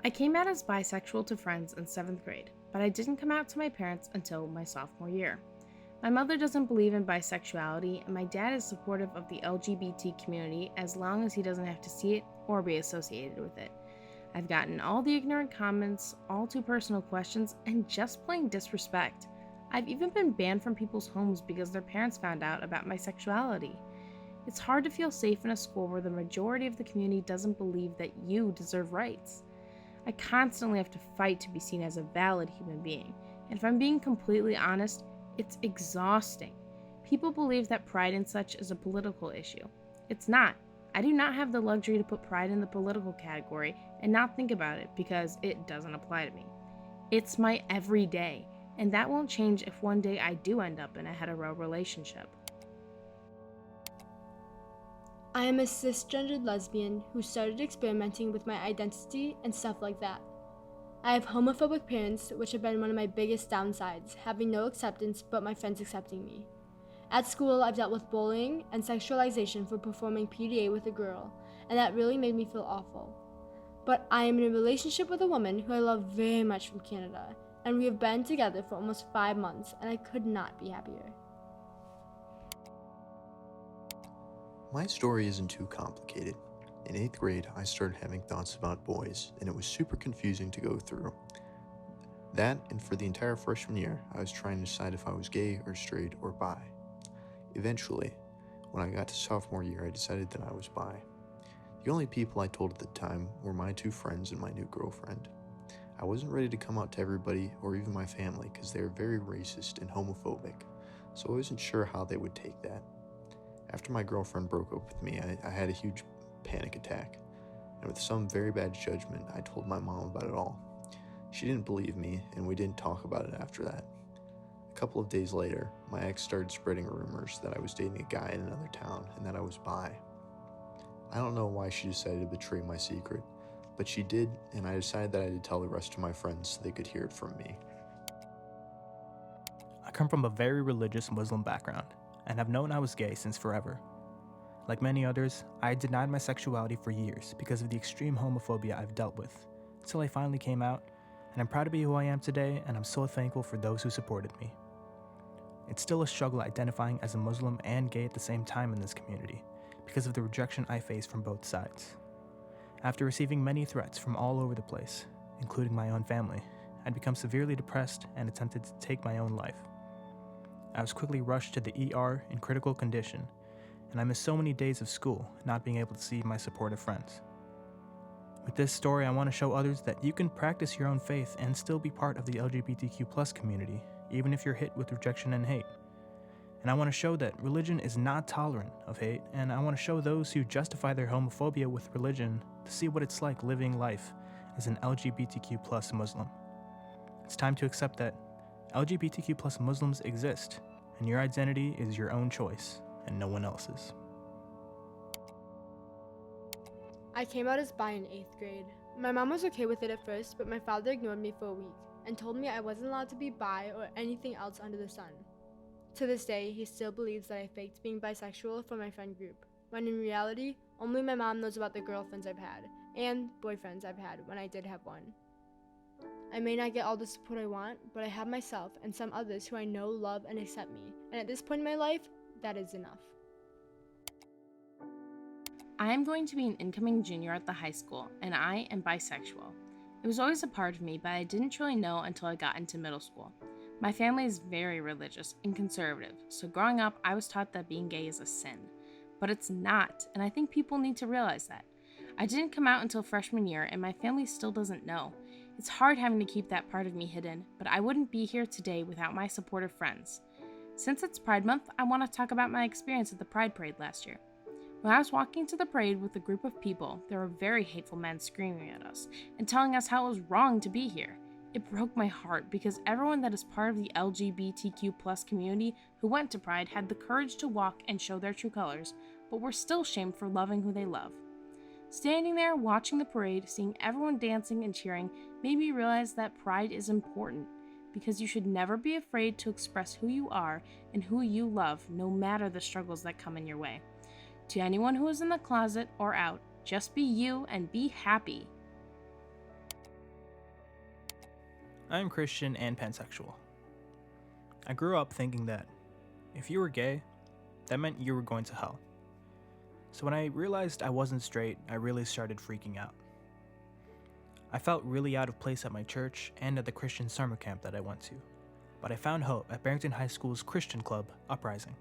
I came out as bisexual to friends in 7th grade, but I didn't come out to my parents until my sophomore year. My mother doesn't believe in bisexuality, and my dad is supportive of the LGBT community as long as he doesn't have to see it or be associated with it. I've gotten all the ignorant comments, all too personal questions, and just plain disrespect. I've even been banned from people's homes because their parents found out about my sexuality. It's hard to feel safe in a school where the majority of the community doesn't believe that you deserve rights. I constantly have to fight to be seen as a valid human being, and if I'm being completely honest, it's exhausting. People believe that pride and such is a political issue. It's not. I do not have the luxury to put pride in the political category and not think about it because it doesn't apply to me. It's my everyday, and that won't change if one day I do end up in a hetero relationship. I am a cisgendered lesbian who started experimenting with my identity and stuff like that. I have homophobic parents, which have been one of my biggest downsides, having no acceptance but my friends accepting me. At school, I've dealt with bullying and sexualization for performing PDA with a girl, and that really made me feel awful. But I am in a relationship with a woman who I love very much from Canada, and we have been together for almost 5 months, and I could not be happier. My story isn't too complicated. In 8th grade, I started having thoughts about boys, and it was super confusing to go through. That, and for the entire freshman year, I was trying to decide if I was gay or straight or bi. Eventually, when I got to sophomore year, I decided that I was bi. The only people I told at the time were my 2 friends and my new girlfriend. I wasn't ready to come out to everybody or even my family because they were very racist and homophobic, so I wasn't sure how they would take that. After my girlfriend broke up with me, I had a huge panic attack, and with some very bad judgment, I told my mom about it all. She didn't believe me, and we didn't talk about it after that. A couple of days later, my ex started spreading rumors that I was dating a guy in another town and that I was bi. I don't know why she decided to betray my secret, but she did, and I decided that I had to tell the rest of my friends so they could hear it from me. I come from a very religious Muslim background, and have known I was gay since forever. Like many others, I denied my sexuality for years because of the extreme homophobia I've dealt with, until I finally came out, and I'm proud to be who I am today, and I'm so thankful for those who supported me. It's still a struggle identifying as a Muslim and gay at the same time in this community, because of the rejection I face from both sides. After receiving many threats from all over the place, including my own family, I'd become severely depressed and attempted to take my own life. I was quickly rushed to the ER in critical condition, and I missed so many days of school, not being able to see my supportive friends. With this story, I want to show others that you can practice your own faith and still be part of the LGBTQ+ community, even if you're hit with rejection and hate. And I want to show that religion is not tolerant of hate, and I want to show those who justify their homophobia with religion to see what it's like living life as an LGBTQ+ Muslim. It's time to accept that LGBTQ+ Muslims exist, and your identity is your own choice and no one else's. I came out as bi in 8th grade. My mom was okay with it at first, but my father ignored me for a week and told me I wasn't allowed to be bi or anything else under the sun. To this day, he still believes that I faked being bisexual for my friend group, when in reality, only my mom knows about the girlfriends I've had, and boyfriends I've had when I did have one. I may not get all the support I want, but I have myself and some others who I know love and accept me, and at this point in my life, that is enough. I am going to be an incoming junior at the high school, and I am bisexual. It was always a part of me, but I didn't truly know until I got into middle school. My family is very religious and conservative, so growing up, I was taught that being gay is a sin. But it's not, and I think people need to realize that. I didn't come out until freshman year, and my family still doesn't know. It's hard having to keep that part of me hidden, but I wouldn't be here today without my supportive friends. Since it's Pride Month, I want to talk about my experience at the Pride Parade last year. When I was walking to the parade with a group of people, there were very hateful men screaming at us and telling us how it was wrong to be here. It broke my heart because everyone that is part of the LGBTQ+ community who went to Pride had the courage to walk and show their true colors, but were still shamed for loving who they love. Standing there watching the parade, seeing everyone dancing and cheering, made me realize that pride is important, because you should never be afraid to express who you are and who you love, no matter the struggles that come in your way. To anyone who is in the closet or out, just be you and be happy. I am Christian and pansexual. I grew up thinking that if you were gay, that meant you were going to hell. So when I realized I wasn't straight, I really started freaking out. I felt really out of place at my church and at the Christian summer camp that I went to, but I found hope at Barrington High School's Christian club, Uprising.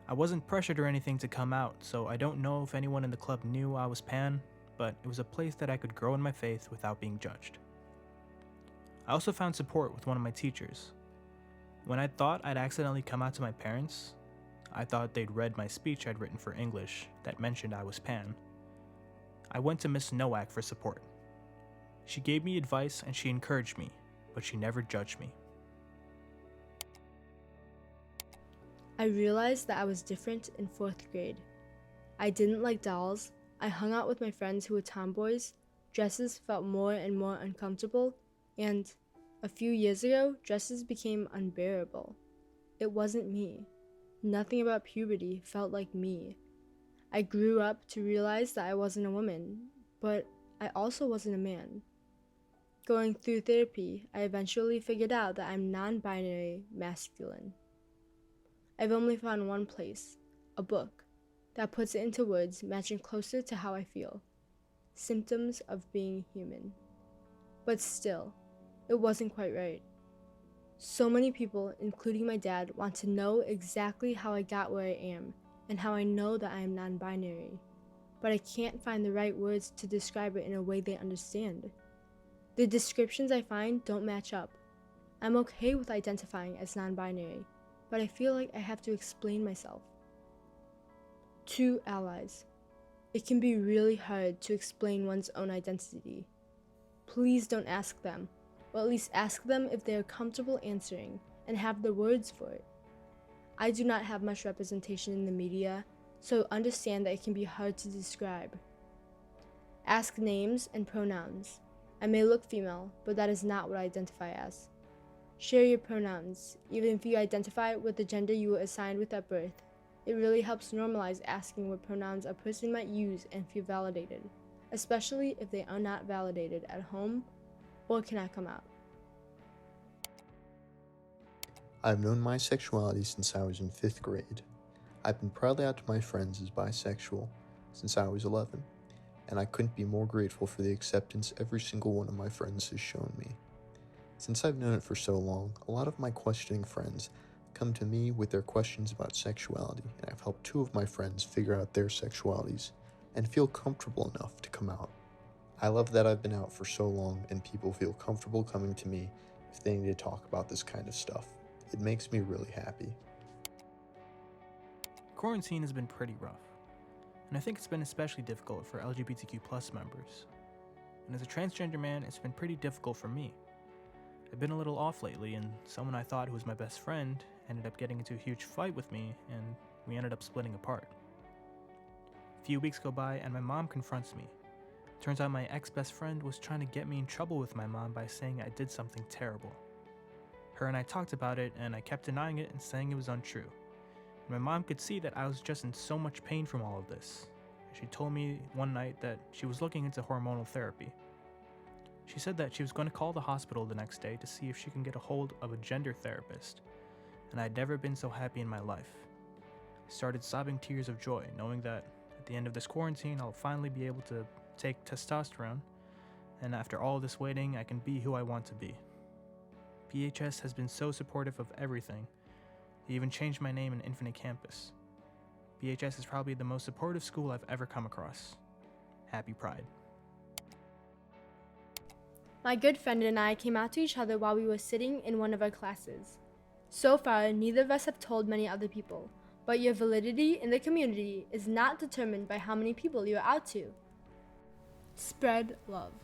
I wasn't pressured or anything to come out, so I don't know if anyone in the club knew I was pan, but it was a place that I could grow in my faith without being judged. I also found support with one of my teachers. When I thought I'd accidentally come out to my parents, I thought they'd read my speech I'd written for English that mentioned I was pan. I went to Miss Nowak for support. She gave me advice and she encouraged me, but she never judged me. I realized that I was different in 4th grade. I didn't like dolls. I hung out with my friends who were tomboys. Dresses felt more and more uncomfortable, and a few years ago, dresses became unbearable. It wasn't me. Nothing about puberty felt like me. I grew up to realize that I wasn't a woman, but I also wasn't a man. Going through therapy, I eventually figured out that I'm non-binary masculine. I've only found one place, a book, that puts it into words matching closer to how I feel. Symptoms of being human. But still, it wasn't quite right. So many people, including my dad, want to know exactly how I got where I am and how I know that I am non-binary. But I can't find the right words to describe it in a way they understand. The descriptions I find don't match up. I'm okay with identifying as non-binary, but I feel like I have to explain myself. To allies. It can be really hard to explain one's own identity. Please don't ask them, or at least ask them if they are comfortable answering and have the words for it. I do not have much representation in the media, so understand that it can be hard to describe. Ask names and pronouns. I may look female, but that is not what I identify as. Share your pronouns, even if you identify with the gender you were assigned with at birth. It really helps normalize asking what pronouns a person might use and feel validated, especially if they are not validated at home or cannot come out. I've known my sexuality since I was in 5th grade. I've been proudly out to my friends as bisexual since I was 11, and I couldn't be more grateful for the acceptance every single one of my friends has shown me. Since I've known it for so long, a lot of my questioning friends come to me with their questions about sexuality, and I've helped 2 of my friends figure out their sexualities and feel comfortable enough to come out. I love that I've been out for so long and people feel comfortable coming to me if they need to talk about this kind of stuff. It makes me really happy. Quarantine has been pretty rough, and I think it's been especially difficult for LGBTQ plus members. And as a transgender man, it's been pretty difficult for me. I've been a little off lately, and someone I thought who was my best friend ended up getting into a huge fight with me, and we ended up splitting apart. A few weeks go by, and my mom confronts me. Turns out my ex-best friend was trying to get me in trouble with my mom by saying I did something terrible. Her and I talked about it, and I kept denying it and saying it was untrue. And my mom could see that I was just in so much pain from all of this. She told me one night that she was looking into hormonal therapy. She said that she was going to call the hospital the next day to see if she can get a hold of a gender therapist, and I'd never been so happy in my life. I started sobbing tears of joy, knowing that at the end of this quarantine, I'll finally be able to take testosterone, and after all this waiting, I can be who I want to be. BHS has been so supportive of everything. They even changed my name in Infinite Campus. BHS is probably the most supportive school I've ever come across. Happy Pride. My good friend and I came out to each other while we were sitting in one of our classes. So far, neither of us have told many other people, but your validity in the community is not determined by how many people you're out to. Spread love.